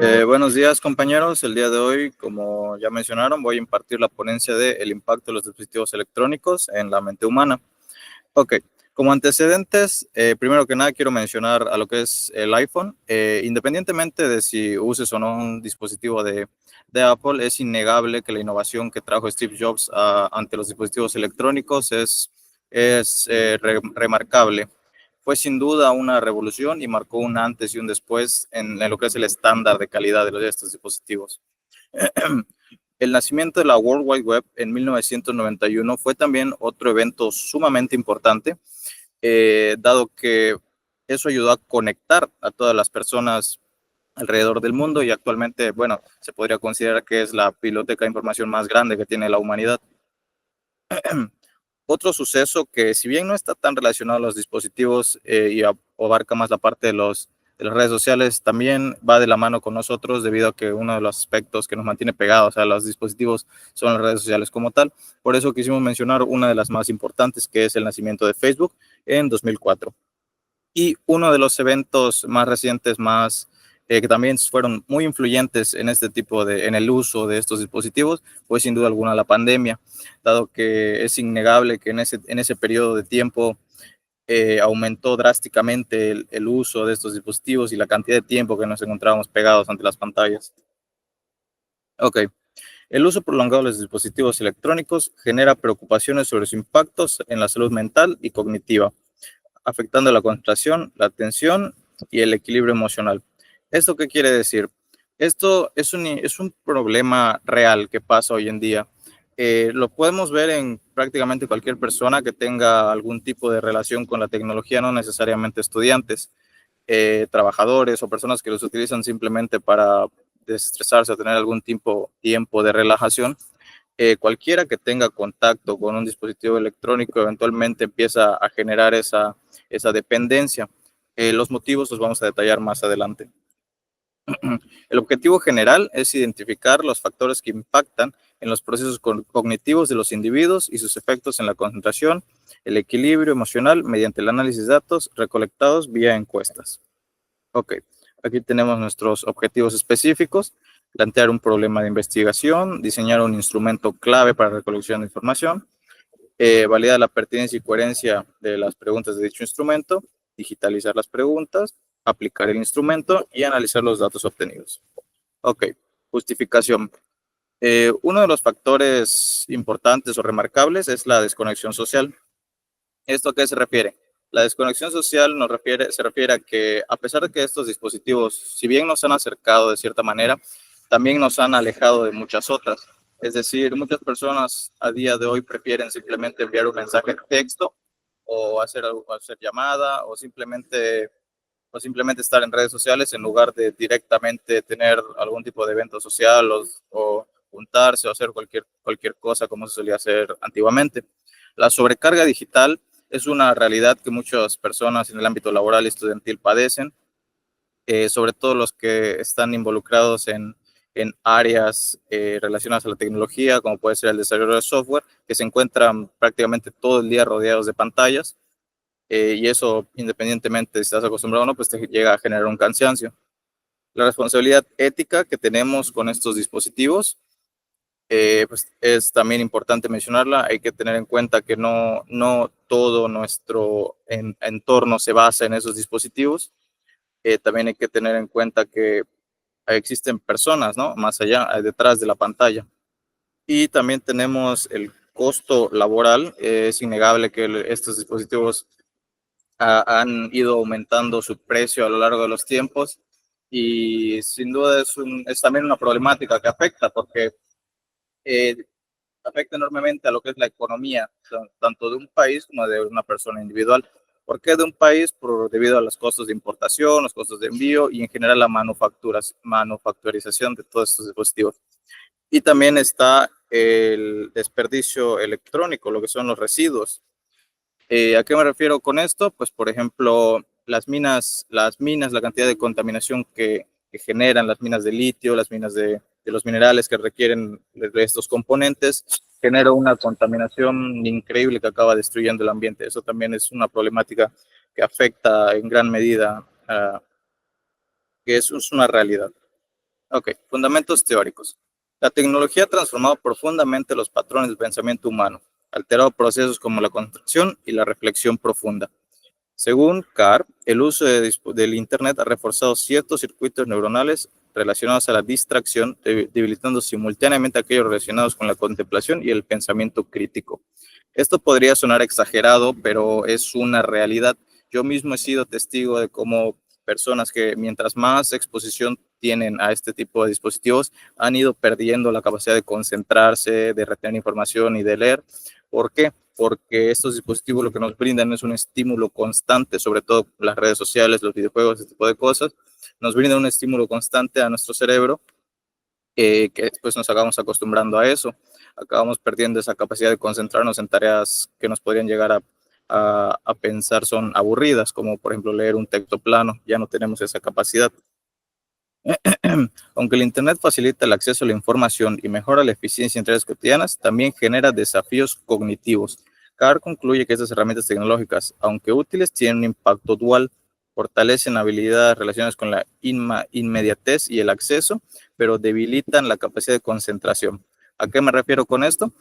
Buenos días, compañeros. El día de hoy, como ya mencionaron, voy a impartir la ponencia de el impacto de los dispositivos electrónicos en la mente humana. Ok, como antecedentes, primero que nada quiero mencionar a lo que es el iPhone. Independientemente de si uses o no un dispositivo de Apple, es innegable que la innovación que trajo Steve Jobs ante los dispositivos electrónicos es remarcable. Fue sin duda una revolución y marcó un antes y un después en lo que es el estándar de calidad de estos dispositivos. El nacimiento de la World Wide Web en 1991 fue también otro evento sumamente importante, dado que eso ayudó a conectar a todas las personas alrededor del mundo y actualmente, bueno, se podría considerar que es la biblioteca de información más grande que tiene la humanidad. Otro suceso que, si bien no está tan relacionado a los dispositivos y abarca más la parte de las redes sociales, también va de la mano con nosotros debido a que uno de los aspectos que nos mantiene pegados a los dispositivos son las redes sociales como tal. Por eso quisimos mencionar una de las más importantes, que es el nacimiento de Facebook en 2004. Y uno de los eventos más recientes, que también fueron muy influyentes en en el uso de estos dispositivos, fue sin duda alguna la pandemia, dado que es innegable que en ese periodo de tiempo aumentó drásticamente el uso de estos dispositivos y la cantidad de tiempo que nos encontrábamos pegados ante las pantallas. Ok, el uso prolongado de los dispositivos electrónicos genera preocupaciones sobre sus impactos en la salud mental y cognitiva, afectando la concentración, la atención y el equilibrio emocional. ¿Esto qué quiere decir? Esto es un problema real que pasa hoy en día. Lo podemos ver en prácticamente cualquier persona que tenga algún tipo de relación con la tecnología, no necesariamente estudiantes, trabajadores o personas que los utilizan simplemente para desestresarse o tener algún tiempo de relajación. Cualquiera que tenga contacto con un dispositivo electrónico eventualmente empieza a generar esa dependencia. Los motivos los vamos a detallar más adelante. El objetivo general es identificar los factores que impactan en los procesos cognitivos de los individuos y sus efectos en la concentración, el equilibrio emocional mediante el análisis de datos recolectados vía encuestas. Ok, aquí tenemos nuestros objetivos específicos: plantear un problema de investigación, diseñar un instrumento clave para recolección de información, validar la pertinencia y coherencia de las preguntas de dicho instrumento, digitalizar las preguntas, aplicar el instrumento y analizar los datos obtenidos. Ok, justificación. Uno de los factores importantes o remarcables es la desconexión social. ¿Esto a qué se refiere? La desconexión social se refiere a que, a pesar de que estos dispositivos, si bien nos han acercado de cierta manera, también nos han alejado de muchas otras. Es decir, muchas personas a día de hoy prefieren simplemente enviar un mensaje de texto o hacer llamada o simplemente estar en redes sociales en lugar de directamente tener algún tipo de evento social o juntarse o hacer cualquier cosa como se solía hacer antiguamente. La sobrecarga digital es una realidad que muchas personas en el ámbito laboral y estudiantil padecen, sobre todo los que están involucrados en áreas relacionadas a la tecnología, como puede ser el desarrollo de software, que se encuentran prácticamente todo el día rodeados de pantallas, y eso, independientemente de si estás acostumbrado o no, pues te llega a generar un cansancio. La responsabilidad ética que tenemos con estos dispositivos, pues es también importante mencionarla. Hay que tener en cuenta que no todo nuestro entorno se basa en esos dispositivos. También hay que tener en cuenta que existen personas, ¿no? Más allá, detrás de la pantalla. Y también tenemos el costo laboral. Es innegable que estos dispositivos han ido aumentando su precio a lo largo de los tiempos y sin duda es también una problemática que afecta porque eh, afecta enormemente a lo que es la economía, tanto de un país como de una persona individual. ¿Por qué de un país? Debido a los costos de importación, los costos de envío y en general la manufacturización de todos estos dispositivos. Y también está el desperdicio electrónico, lo que son los residuos. ¿A qué me refiero con esto? Pues, por ejemplo, la cantidad de contaminación que generan las minas de litio, las minas de los minerales que requieren de estos componentes, genera una contaminación increíble que acaba destruyendo el ambiente. Eso también es una problemática que afecta en gran medida, que es una realidad. Ok, fundamentos teóricos. La tecnología ha transformado profundamente los patrones del pensamiento humano, alterado procesos como la construcción y la reflexión profunda. Según Carr, el uso del Internet ha reforzado ciertos circuitos neuronales relacionados a la distracción, debilitando simultáneamente aquellos relacionados con la contemplación y el pensamiento crítico. Esto podría sonar exagerado, pero es una realidad. Yo mismo he sido testigo de cómo personas que mientras más exposición tienen a este tipo de dispositivos han ido perdiendo la capacidad de concentrarse, de retener información y de leer. ¿Por qué? Porque estos dispositivos lo que nos brindan es un estímulo constante, sobre todo las redes sociales, los videojuegos, este tipo de cosas, nos brindan un estímulo constante a nuestro cerebro, que después nos acabamos acostumbrando a eso, acabamos perdiendo esa capacidad de concentrarnos en tareas que nos podrían llegar a pensar son aburridas, como por ejemplo leer un texto plano, ya no tenemos esa capacidad. Aunque el Internet facilita el acceso a la información y mejora la eficiencia en tareas cotidianas, también genera desafíos cognitivos. Carr concluye que estas herramientas tecnológicas, aunque útiles, tienen un impacto dual, fortalecen habilidades relacionadas con la inmediatez y el acceso, pero debilitan la capacidad de concentración. ¿A qué me refiero con esto?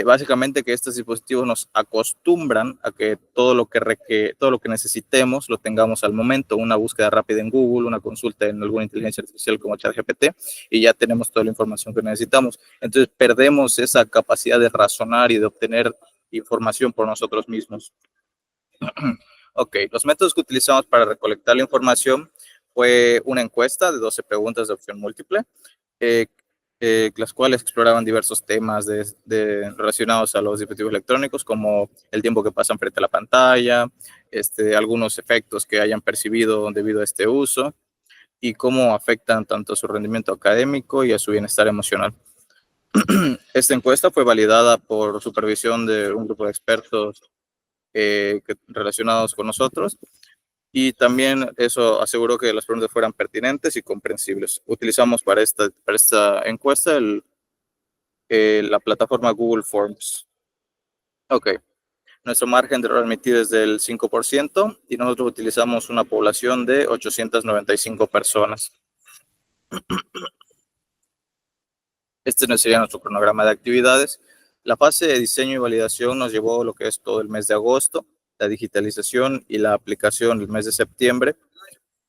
Básicamente que estos dispositivos nos acostumbran a que todo lo que necesitemos lo tengamos al momento, una búsqueda rápida en Google, una consulta en alguna inteligencia artificial como ChatGPT, y ya tenemos toda la información que necesitamos. Entonces perdemos esa capacidad de razonar y de obtener información por nosotros mismos. Ok, los métodos que utilizamos para recolectar la información fue una encuesta de 12 preguntas de opción múltiple, eh, las cuales exploraban diversos temas relacionados a los dispositivos electrónicos, como el tiempo que pasan frente a la pantalla, algunos efectos que hayan percibido debido a este uso y cómo afectan tanto a su rendimiento académico y a su bienestar emocional. Esta encuesta fue validada por supervisión de un grupo de expertos relacionados con nosotros, y también eso aseguró que las preguntas fueran pertinentes y comprensibles. Utilizamos para esta encuesta la plataforma Google Forms. Ok, nuestro margen de error admitido es del 5% y nosotros utilizamos una población de 895 personas. Este sería nuestro cronograma de actividades. La fase de diseño y validación nos llevó lo que es todo el mes de agosto, la digitalización y la aplicación el mes de septiembre,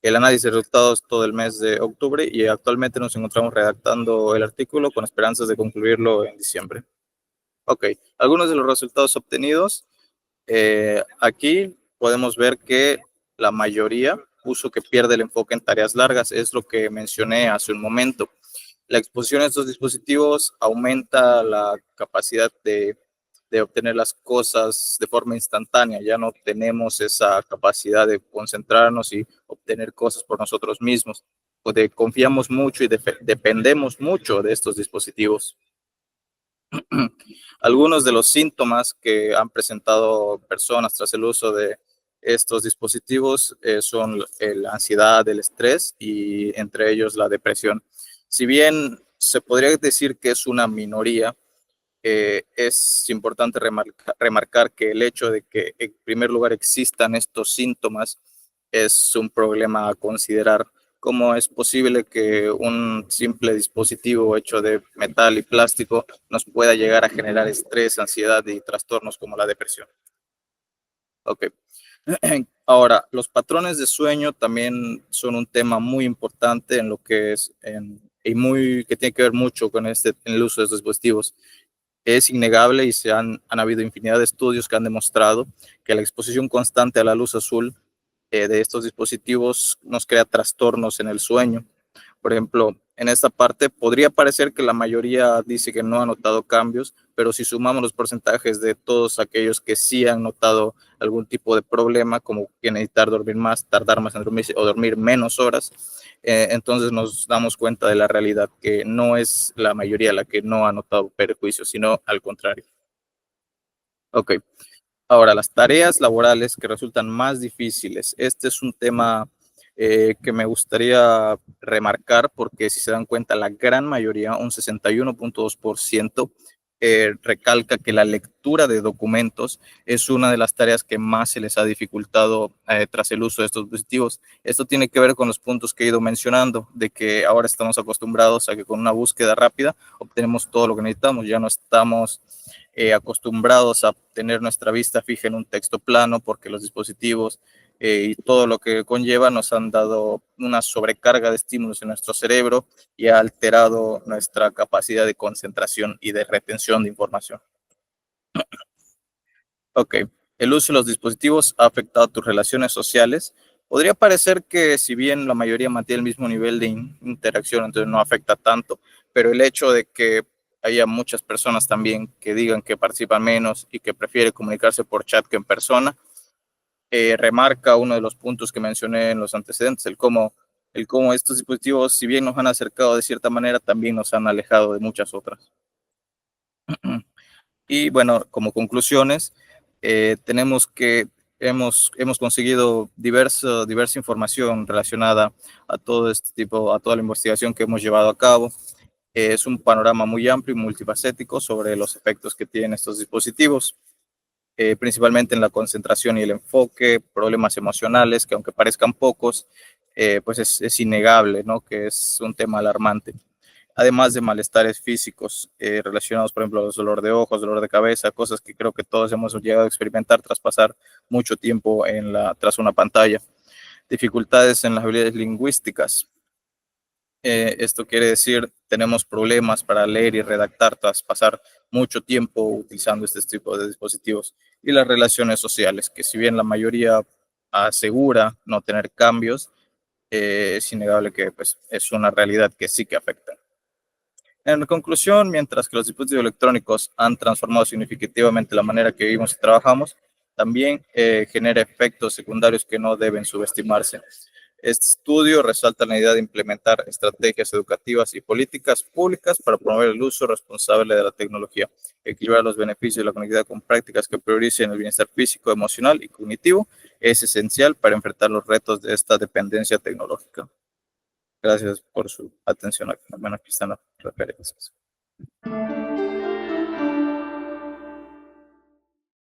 el análisis de resultados todo el mes de octubre, y actualmente nos encontramos redactando el artículo con esperanzas de concluirlo en diciembre. Ok, algunos de los resultados obtenidos. Aquí podemos ver que la mayoría uso que pierde el enfoque en tareas largas, es lo que mencioné hace un momento. La exposición a estos dispositivos aumenta la capacidad de obtener las cosas de forma instantánea. Ya no tenemos esa capacidad de concentrarnos y obtener cosas por nosotros mismos. Confiamos mucho y dependemos mucho de estos dispositivos. Algunos de los síntomas que han presentado personas tras el uso de estos dispositivos son la ansiedad, el estrés y entre ellos la depresión. Si bien se podría decir que es una minoría, es importante remarcar que el hecho de que en primer lugar existan estos síntomas es un problema a considerar. ¿Cómo es posible que un simple dispositivo hecho de metal y plástico nos pueda llegar a generar estrés, ansiedad y trastornos como la depresión? Ok. Ahora, los patrones de sueño también son un tema muy importante en lo que es, que tiene que ver mucho con en el uso de estos dispositivos. Es innegable y han habido infinidad de estudios que han demostrado que la exposición constante a la luz azul de estos dispositivos nos crea trastornos en el sueño. Por ejemplo, en esta parte podría parecer que la mayoría dice que no ha notado cambios, pero si sumamos los porcentajes de todos aquellos que sí han notado algún tipo de problema, como que necesitar dormir más, tardar más en dormir o dormir menos horas, entonces nos damos cuenta de la realidad, que no es la mayoría la que no ha notado perjuicios, sino al contrario. Ok, ahora las tareas laborales que resultan más difíciles. Este es un tema que me gustaría remarcar porque si se dan cuenta, la gran mayoría, un 61.2%, recalca que la lectura de documentos es una de las tareas que más se les ha dificultado tras el uso de estos dispositivos. Esto tiene que ver con los puntos que he ido mencionando, de que ahora estamos acostumbrados a que con una búsqueda rápida obtenemos todo lo que necesitamos, ya no estamos acostumbrados a tener nuestra vista fija en un texto plano porque los dispositivos y todo lo que conlleva nos han dado una sobrecarga de estímulos en nuestro cerebro y ha alterado nuestra capacidad de concentración y de retención de información. Ok, el uso de los dispositivos ha afectado tus relaciones sociales. Podría parecer que si bien la mayoría mantiene el mismo nivel de interacción, entonces no afecta tanto, pero el hecho de que haya muchas personas también que digan que participan menos y que prefieren comunicarse por chat que en persona, remarca uno de los puntos que mencioné en los antecedentes, el cómo estos dispositivos, si bien nos han acercado de cierta manera, también nos han alejado de muchas otras. Y bueno, como conclusiones, tenemos que hemos conseguido diversa información relacionada a todo este tipo, a toda la investigación que hemos llevado a cabo. Es un panorama muy amplio y multifacético sobre los efectos que tienen estos dispositivos, principalmente en la concentración y el enfoque, problemas emocionales, que aunque parezcan pocos, pues es innegable, ¿no? Que es un tema alarmante. Además de malestares físicos relacionados, por ejemplo, a los dolor de ojos, dolor de cabeza, cosas que creo que todos hemos llegado a experimentar tras pasar mucho tiempo tras una pantalla. Dificultades en las habilidades lingüísticas. Esto quiere decir, tenemos problemas para leer y redactar tras pasar mucho tiempo utilizando este tipo de dispositivos. Y las relaciones sociales, que si bien la mayoría asegura no tener cambios, es innegable que pues, es una realidad que sí que afecta. En conclusión, mientras que los dispositivos electrónicos han transformado significativamente la manera que vivimos y trabajamos, también genera efectos secundarios que no deben subestimarse. Este estudio resalta la idea de implementar estrategias educativas y políticas públicas para promover el uso responsable de la tecnología, equilibrar los beneficios de la conectividad con prácticas que prioricen el bienestar físico, emocional y cognitivo es esencial para enfrentar los retos de esta dependencia tecnológica. Gracias por su atención. Bueno, aquí están las referencias.